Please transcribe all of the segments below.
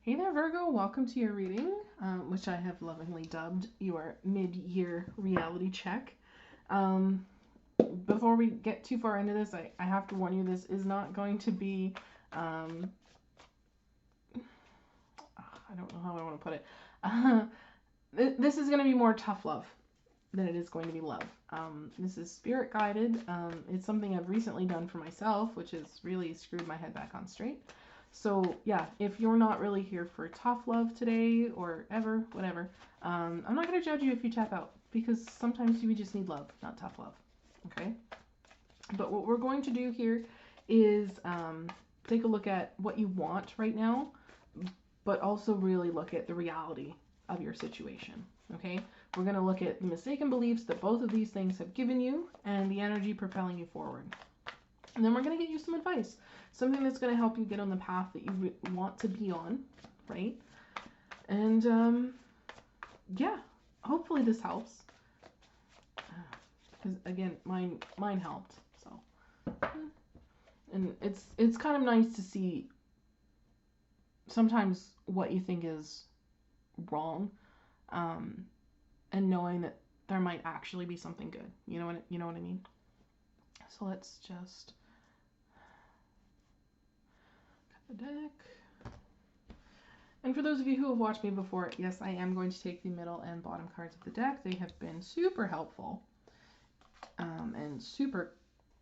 Hey there, Virgo. Welcome to your reading, which I have lovingly dubbed your mid-year reality check. Um, Before we get too far into this, I have to warn you, this is not going to be, I don't know how I want to put it. This is going to be more tough love than it is going to be love. This is spirit guided. It's something I've recently done for myself, which has really screwed my head back on straight. So yeah, if you're not really here for tough love today or ever, whatever, I'm not going to judge you if you tap out, because sometimes you just need love, not tough love. Okay? But what we're going to do here is take a look at what you want right now, but also really look at the reality of your situation. Okay? We're going to look at the mistaken beliefs that both of these things have given you and the energy propelling you forward. And then we're going to get you some advice, something that's going to help you get on the path that you want to be on, right? And yeah, hopefully this helps. Because again, mine helped. So, and it's kind of nice to see sometimes what you think is wrong, and knowing that there might actually be something good. You know what I mean? So let's just cut the deck. And for those of you who have watched me before, yes, I am going to take the middle and bottom cards of the deck. They have been super helpful, and super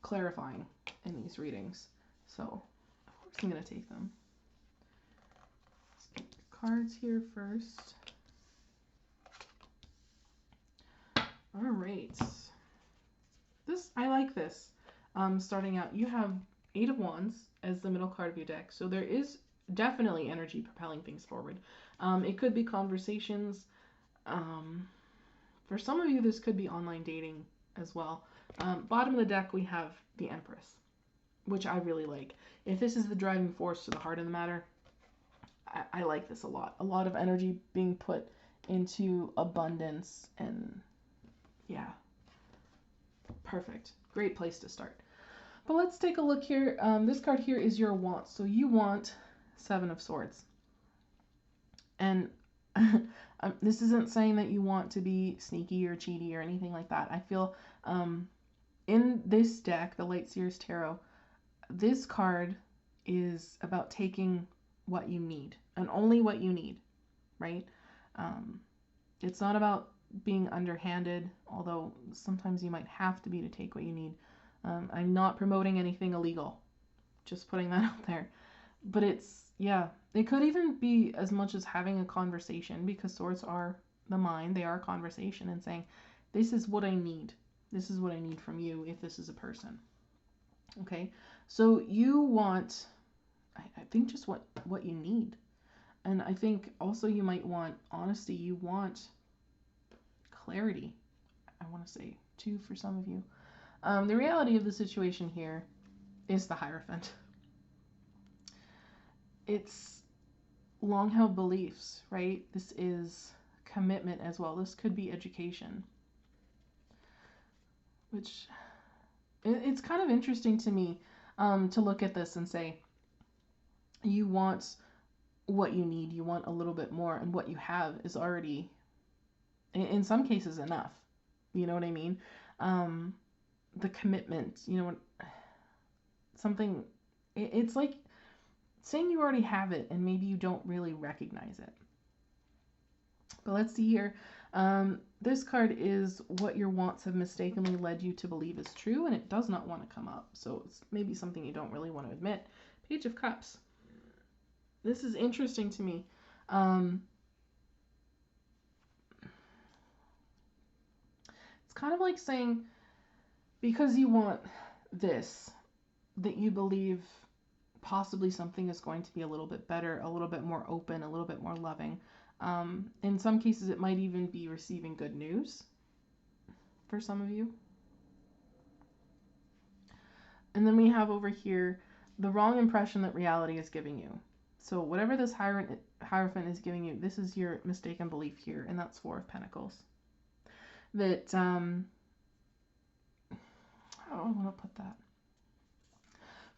clarifying in these readings. So, of course, I'm going to take them. Let's get the cards here first. All right. I like this. Starting out, you have Eight of Wands as the middle card of your deck. So there is definitely energy propelling things forward. It could be conversations. For some of you, this could be online dating as well. Bottom of the deck, we have the Empress, which I really like. If this is the driving force to the heart of the matter, I like this a lot. A lot of energy being put into abundance, and yeah, perfect. Great place to start. But let's take a look here. This card here is your want. So you want Seven of Swords. And this isn't saying that you want to be sneaky or cheaty or anything like that. I feel in this deck, the Light Seers Tarot, this card is about taking what you need and only what you need, right? It's not about being underhanded, although sometimes you might have to be to take what you need. I'm not promoting anything illegal, just putting that out there. But yeah, it could even be as much as having a conversation, because swords are the mind, they are a conversation, and saying, this is what I need. This is what I need from you if this is a person. Okay, so you want, I think, just what you need. And I think also you might want honesty. You want clarity. I want to say too for some of you. The reality of the situation here is the Hierophant. It's long-held beliefs, right? This is commitment as well. This could be education, which it's kind of interesting to me to look at this and say, you want what you need, you want a little bit more, and what you have is already, in some cases, enough. You know what I mean? The commitment, something, it's like saying you already have it and maybe you don't really recognize it. But let's see here. This card is what your wants have mistakenly led you to believe is true, and it does not want to come up. So it's maybe something you don't really want to admit. Page of Cups. This is interesting to me. It's kind of like saying, because you want this, that you believe possibly something is going to be a little bit better, a little bit more open, a little bit more loving. In some cases, it might even be receiving good news for some of you. And then we have over here the wrong impression that reality is giving you. So whatever this Hierophant is giving you, this is your mistaken belief here, and that's Four of Pentacles. That, how do I want to put that?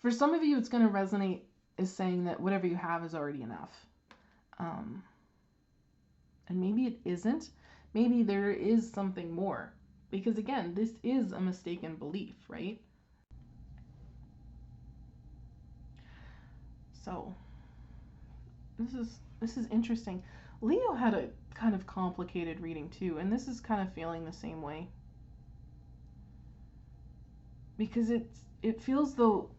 For some of you, it's going to resonate as saying that whatever you have is already enough. Um, and maybe it isn't. Maybe there is something more. Because again, this is a mistaken belief, right? So this is interesting. Leo had a kind of complicated reading too, and this is kind of feeling the same way. Because it feels though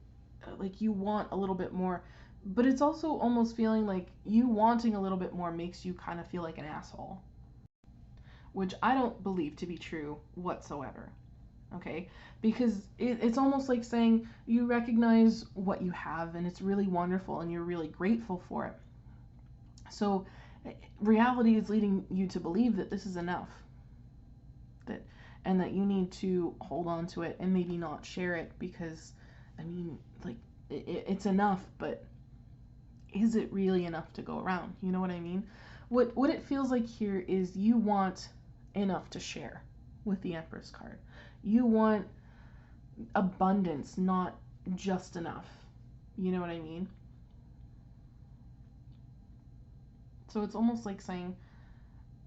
like you want a little bit more, but it's also almost feeling like you wanting a little bit more makes you kind of feel like an asshole, which I don't believe to be true whatsoever. Okay, because it's almost like saying you recognize what you have and it's really wonderful and you're really grateful for it. So reality is leading you to believe that this is enough, that and that you need to hold on to it and maybe not share it because I mean like it's enough, but is it really enough to go around? You know what I mean? What it feels like here is you want enough to share with the Empress card. You want abundance, not just enough. You know what I mean? So it's almost like saying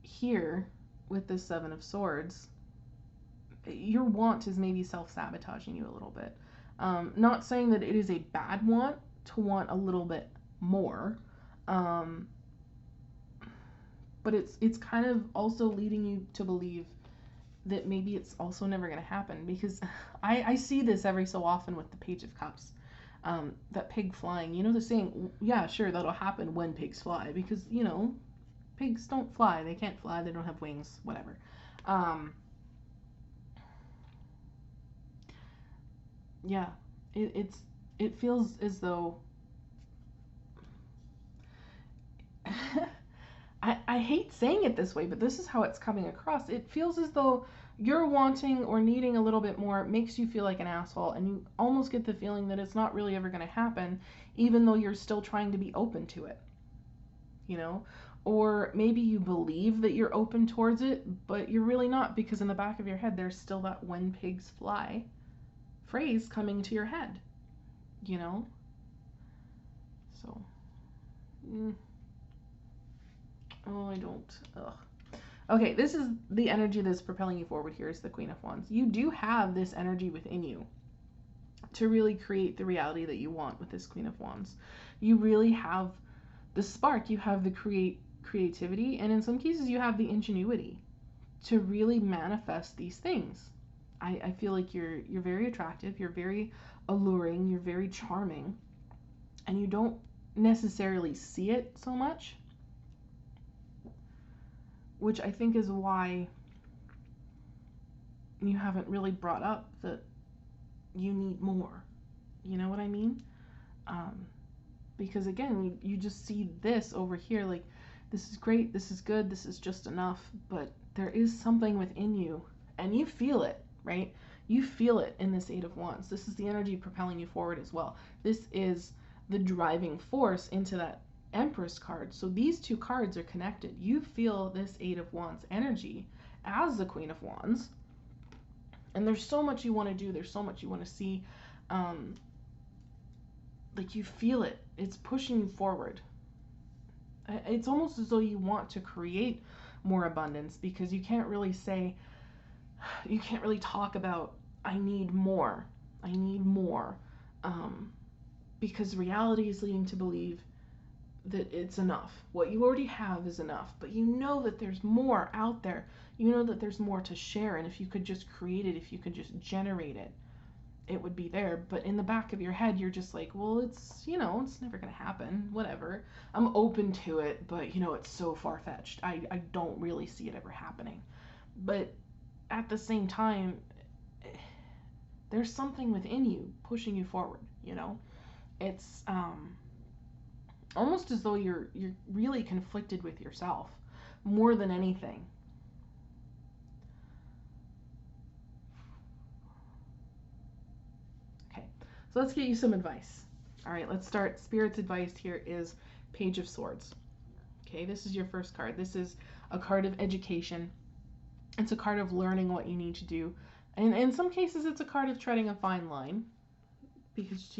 here with the Seven of Swords, your want is maybe self-sabotaging you a little bit. Not saying that it is a bad want to want a little bit more, um, but it's kind of also leading you to believe that maybe it's also never going to happen, because I see this every so often with the Page of Cups. That pig flying, you know the saying, yeah, sure, that'll happen when pigs fly, because, you know, pigs don't fly. They can't fly. They don't have wings, whatever. Um, yeah, it feels as though I hate saying it this way, but this is how it's coming across. It feels as though you're wanting or needing a little bit more makes you feel like an asshole, and you almost get the feeling that it's not really ever going to happen, even though you're still trying to be open to it, you know? Or maybe you believe that you're open towards it, but you're really not, because in the back of your head, there's still that when pigs fly phrase coming to your head, you know? So, mm, oh, I don't. Ugh. Okay, this is the energy that's propelling you forward here is the Queen of Wands. You do have this energy within you to really create the reality that you want with this Queen of Wands. You really have the spark, you have the creativity, and in some cases you have the ingenuity to really manifest these things. I feel like you're very attractive, you're very alluring, you're very charming, and you don't necessarily see it so much, which I think is why you haven't really brought up that you need more. You know what I mean? Um, because again, you just see this over here, like, this is great, this is good, this is just enough, but there is something within you, and you feel it, right? You feel it in this Eight of Wands. This is the energy propelling you forward as well. This is the driving force into that Empress card. So these two cards are connected. You feel this Eight of Wands energy as the Queen of Wands, and there's so much you want to do, there's so much you want to see. Like, you feel it, it's pushing you forward. It's almost as though you want to create more abundance, because you can't really say, you can't really talk about, I need more, I need more, because reality is leading to believe that it's enough. What you already have is enough, but you know that there's more out there. You know that there's more to share, and if you could just create it, if you could just generate it, it would be there. But in the back of your head, you're just like, well, it's, you know, it's never gonna happen, whatever. I'm open to it, but, you know, it's so far-fetched. I don't really see it ever happening. But at the same time, there's something within you pushing you forward, you know? It's almost as though you're really conflicted with yourself more than anything. Okay, so let's get you some advice. All right, let's start. Spirit's advice here is Page of Swords. Okay, this is your first card. This is a card of education. It's a card of learning what you need to do. And in some cases, it's a card of treading a fine line, because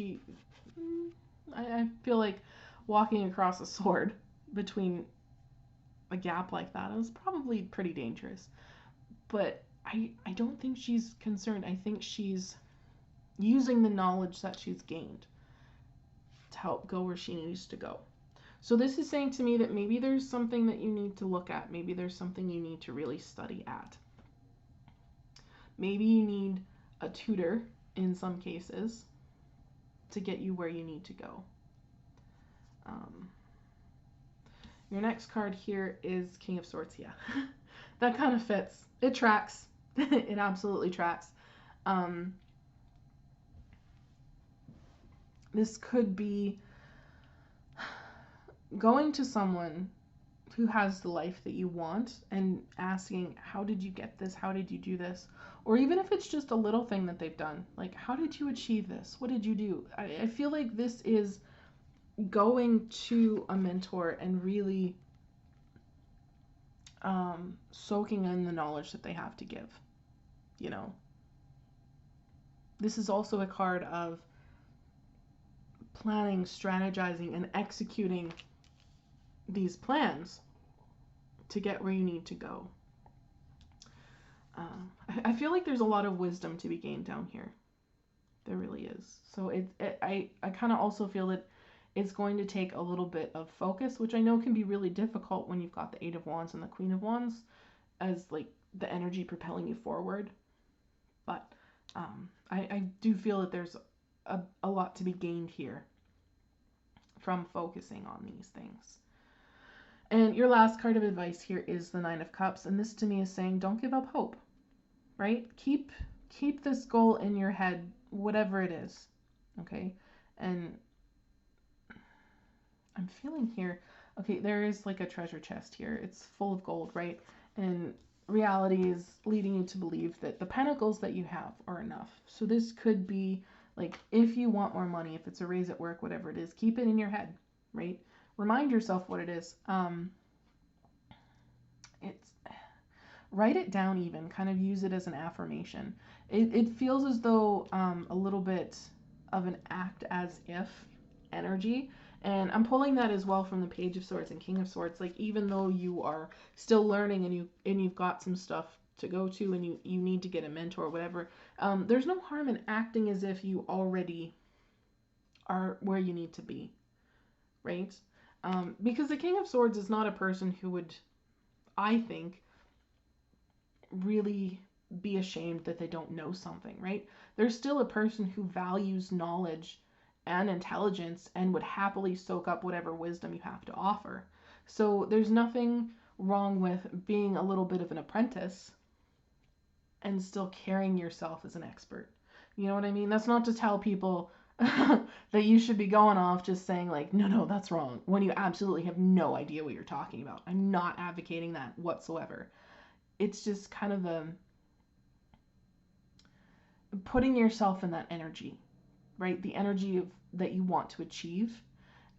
I feel like walking across a sword, between a gap like that is probably pretty dangerous. But I don't think she's concerned. I think she's using the knowledge that she's gained to help go where she needs to go. So this is saying to me that maybe there's something that you need to look at. Maybe there's something you need to really study at. Maybe you need a tutor in some cases to get you where you need to go. Your next card here is King of Swords. Yeah, that kind of fits. It tracks. It absolutely tracks. This could be going to someone who has the life that you want and asking, how did you get this? How did you do this? Or even if it's just a little thing that they've done, like, how did you achieve this? What did you do? I feel like this is going to a mentor and really soaking in the knowledge that they have to give, you know. This is also a card of planning, strategizing, and executing these plans to get where you need to go. I feel like there's a lot of wisdom to be gained down here. There really is. So I kind of also feel that it's going to take a little bit of focus, which I know can be really difficult when you've got the Eight of Wands and the Queen of Wands as like the energy propelling you forward. But I do feel that there's a lot to be gained here from focusing on these things. And your last card of advice here is the Nine of Cups, and this to me is saying don't give up hope, right? Keep this goal in your head, whatever it is, okay? And I'm feeling here, okay, there is like a treasure chest here. It's full of gold, right? And reality is leading you to believe that the pentacles that you have are enough. So this could be like, if you want more money, if it's a raise at work, whatever it is, keep it in your head, right? Remind yourself what it is. It's write it down, even kind of use it as an affirmation. It feels as though a little bit of an act as if energy. And I'm pulling that as well from the Page of Swords and King of Swords. Like, even though you are still learning and you've got some stuff to go to and you need to get a mentor or whatever, there's no harm in acting as if you already are where you need to be, right? Because the King of Swords is not a person who would, I think, really be ashamed that they don't know something, right? They're still a person who values knowledge and intelligence and would happily soak up whatever wisdom you have to offer. So there's nothing wrong with being a little bit of an apprentice and still carrying yourself as an expert. You know what I mean? That's not to tell people that you should be going off just saying like, no, that's wrong, when you absolutely have no idea what you're talking about. I'm not advocating that whatsoever. It's just kind of putting yourself in that energy, right? The energy that you want to achieve,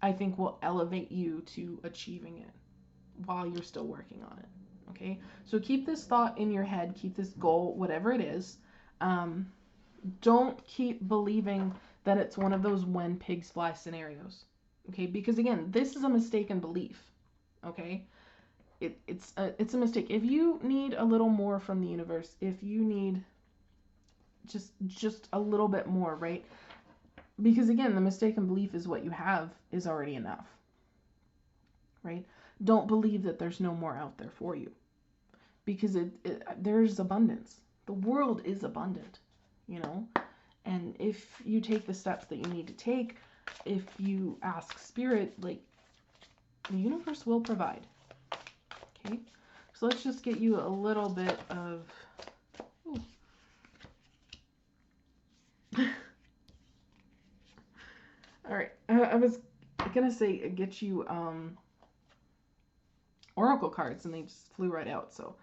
I think will elevate you to achieving it while you're still working on it. Okay, so keep this thought in your head, keep this goal, whatever it is. Don't keep believing that it's one of those when pigs fly scenarios. Okay, because again, this is a mistaken belief. Okay, it's a mistake. If you need a little more from the universe, if you need just a little bit more, right? Because again, the mistaken belief is what you have is already enough, right? Don't believe that there's no more out there for you, because there's abundance. The world is abundant, you know? And if you take the steps that you need to take, if you ask Spirit, like, the universe will provide. Okay? So let's just get you a little bit of... All right. I was going to say get you oracle cards, and they just flew right out. So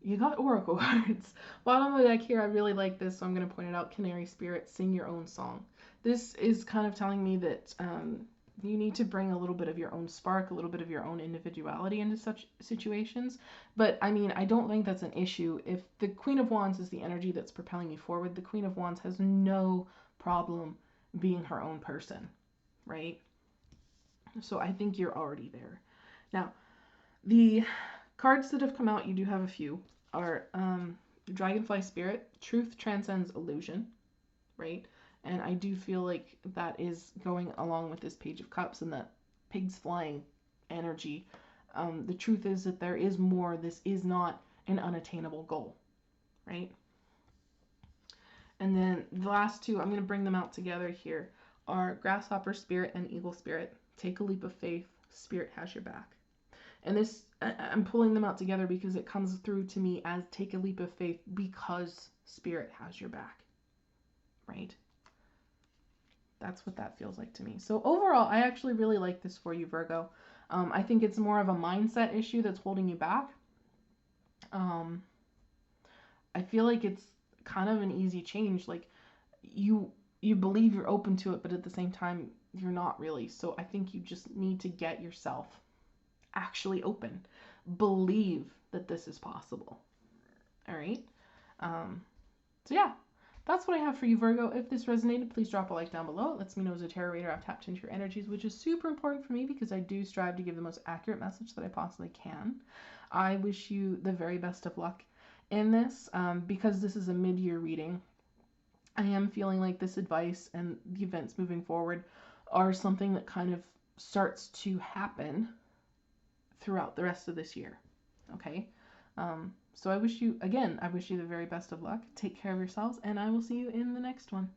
you got oracle cards. Bottom of the deck here, I really like this, so I'm going to point it out. Canary Spirit, sing your own song. This is kind of telling me that you need to bring a little bit of your own spark, a little bit of your own individuality into such situations. But, I mean, I don't think that's an issue. If the Queen of Wands is the energy that's propelling you forward, the Queen of Wands has no problem being her own person, right? So I think you're already there. Now, the cards that have come out, you do have a few, are Dragonfly Spirit, Truth Transcends Illusion, right? And I do feel like that is going along with this Page of Cups and that pigs flying energy. The truth is that there is more. This is not an unattainable goal, right? And then the last two, I'm going to bring them out together here, are Grasshopper Spirit and Eagle Spirit. Take a leap of faith. Spirit has your back. And this, I'm pulling them out together because it comes through to me as take a leap of faith because Spirit has your back, right? That's what that feels like to me. So overall, I actually really like this for you, Virgo. I think it's more of a mindset issue that's holding you back. I feel like it's kind of an easy change. Like you believe you're open to it, but at the same time, you're not really. So I think you just need to get yourself actually open. Believe that this is possible. All right. So yeah, that's what I have for you, Virgo. If this resonated, please drop a like down below. It lets me know as a tarot reader I've tapped into your energies, which is super important for me because I do strive to give the most accurate message that I possibly can. I wish you the very best of luck in this. Because this is a mid-year reading, I am feeling like this advice and the events moving forward are something that kind of starts to happen throughout the rest of this year. Okay? So I wish you the very best of luck. Take care of yourselves, and I will see you in the next one.